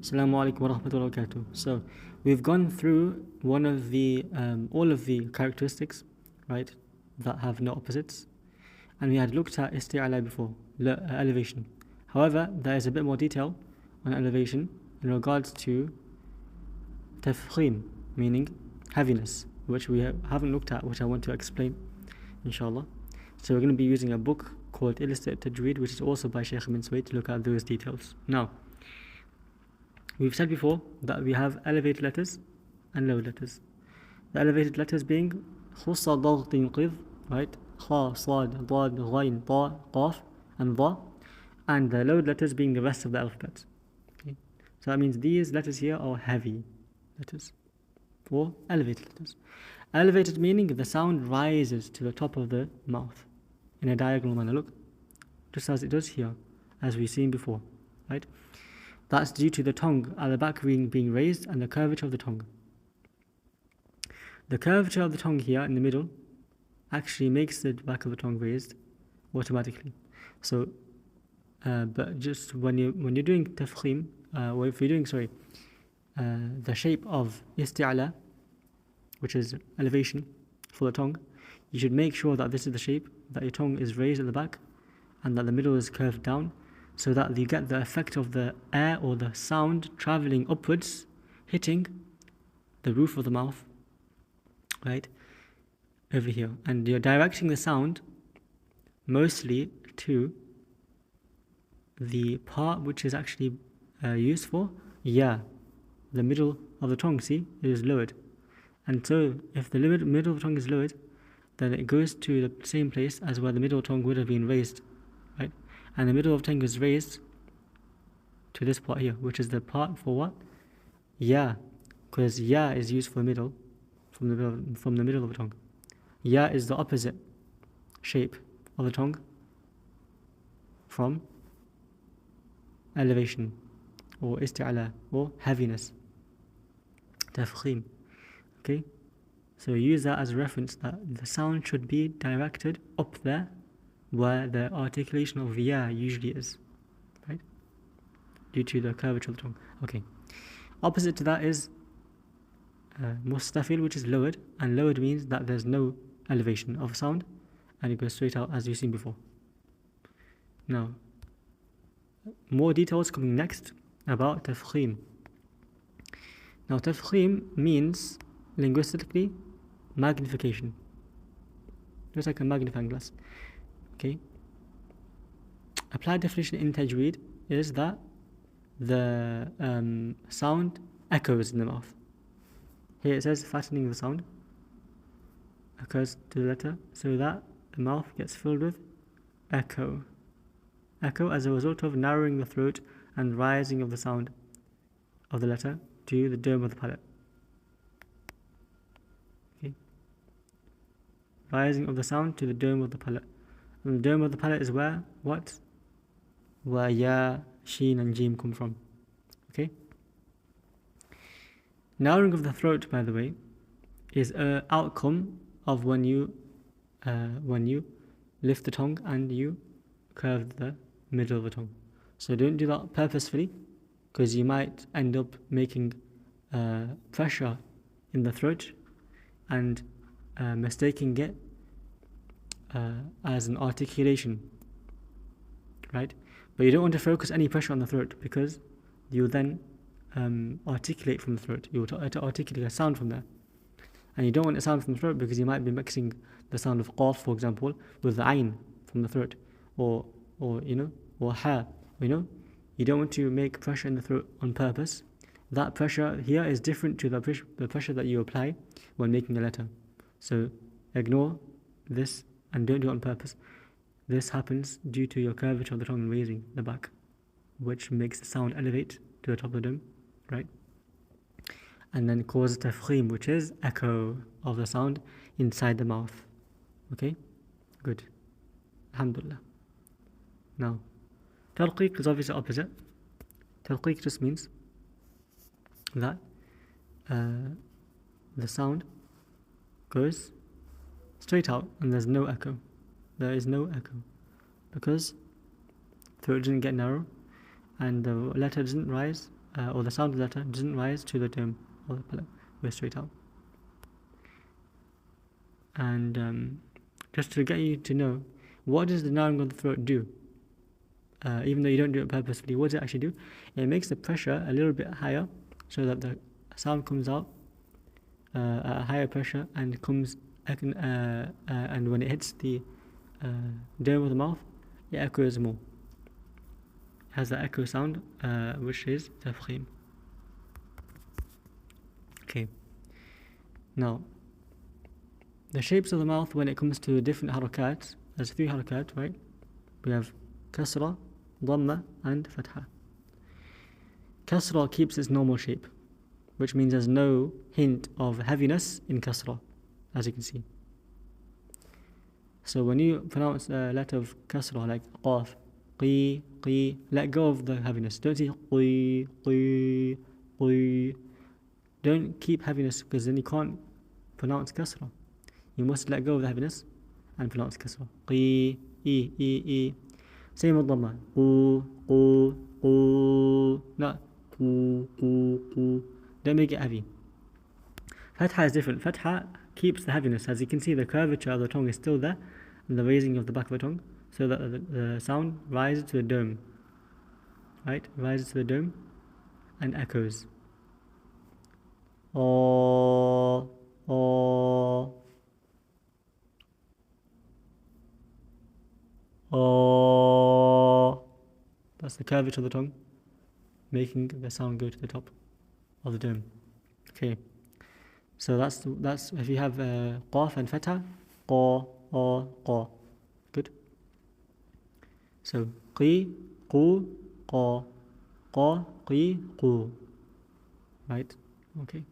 Assalamu alaikum wa rahmatullahi wa barakatuh. So, we've gone through one of the all of the characteristics, right, that have no opposites, and we had looked at isti'ala before, elevation. However, there is a bit more detail on elevation in regards to tafkheem, meaning heaviness, which we haven't looked at, which I want to explain, inshallah. So we're going to be using a book called Illustrated Tajweed, which is also by Shaykh Ibn Suwaid, to look at those details. Now, we've said before that we have elevated letters and lowered letters. The elevated letters being khussa ضغط قذ, right? Kha, Sad, Dad, Ghain, Ta, Qaf, and Dha, and the lowered letters being the rest of the alphabet. Okay? So that means these letters here are heavy letters, or elevated letters. Elevated meaning the sound rises to the top of the mouth in a diagonal manner. Look, just as it does here, as we've seen before, right? That's due to the tongue at the back being raised and the curvature of the tongue. The curvature of the tongue here in the middle actually makes the back of the tongue raised automatically. So, but just when you're doing tafkheem, or if you're doing the shape of isti'ala, which is elevation for the tongue, you should make sure that this is the shape, that your tongue is raised at the back and that the middle is curved down, so that you get the effect of the air or the sound traveling upwards, hitting the roof of the mouth, right, over here. And you're directing the sound mostly to the part which is actually used for the middle of the tongue. See, it is lowered. And so if the middle of the tongue is lowered, then it goes to the same place as where the middle tongue would have been raised, right? And the middle of the tongue is raised to this part here, which is the part for what? Because is used for middle, from the middle of the tongue. Is the opposite shape of the tongue from elevation, or isti'ala, or heaviness, tafkheem. Okay, so use that as a reference that the sound should be directed up there where the articulation of usually is, right, due to the curvature of the tongue. Okay, opposite to that is mustafil, which is lowered, and lowered means that there's no elevation of sound and it goes straight out, as we've seen before. Now, more details coming next about tafkheem. Now, tafkheem means linguistically magnification, just like a magnifying glass. Okay, applied definition in tajweed is that the sound echoes in the mouth. Here it says fattening the sound occurs to the letter so that the mouth gets filled with echo as a result of narrowing the throat and rising of the sound of the letter to the dome of the palate. Okay, rising of the sound to the dome of the palate. And the dome of the palate is where ya, sheen and jim come from. Okay, narrowing of the throat, by the way, is an outcome of when you lift the tongue and you curve the middle of the tongue. So don't do that purposefully, because you might end up making pressure in the throat and mistaking it as an articulation, right? But you don't want to focus any pressure on the throat, because you then articulate from the throat. You will articulate a sound from there, and you don't want a sound from the throat because you might be mixing the sound of qaf, for example, with the ayn from the throat, or ha. You don't want to make pressure in the throat on purpose. That pressure here is different to the pressure that you apply when making a letter. So ignore this and don't do it on purpose. This happens due to your curvature of the tongue raising the back, which makes the sound elevate to the top of the dome, right? And then causes tafkheem, which is echo of the sound inside the mouth. Okay, good. Alhamdulillah. Now, tarqiq is obviously opposite. Tarqiq just means that the sound goes straight out and there's no echo. There is no echo because the throat didn't get narrow and the letter doesn't rise or the sound letter doesn't rise to the dome or the palate, go straight out. And just to get you to know, what does the narrowing of the throat do? Even though you don't do it purposefully, what does it actually do? It makes the pressure a little bit higher so that the sound comes out at a higher pressure and comes, and when it hits the dome of the mouth, it echoes more. It has that echo sound, which is tafkheem. Okay. Now, the shapes of the mouth when it comes to different harakat, there's 3 harakat, right? We have kasra, dhamma, and fatha. Kasra keeps its normal shape, which means there's no hint of heaviness in kasra, as you can see. So when you pronounce a letter of kasra like qaf, qi, let go of the heaviness. Don't say qi. Don't keep heaviness, because then you can't pronounce kasra. You must let go of the heaviness and pronounce kasra. Qi, e. Same with dhamma. Qu. Not qu. Don't make it heavy. Fatha is different. Fatha keeps the heaviness. As you can see, the curvature of the tongue is still there, and the raising of the back of the tongue, so that the sound rises to the dome. Right? Rises to the dome and echoes. Oh. That's the curvature of the tongue, making the sound go to the top of the dome. Okay. So that's if you have qaf and fatha, qa. Good. So qi, qu, qa, qi, qu. Right? Okay.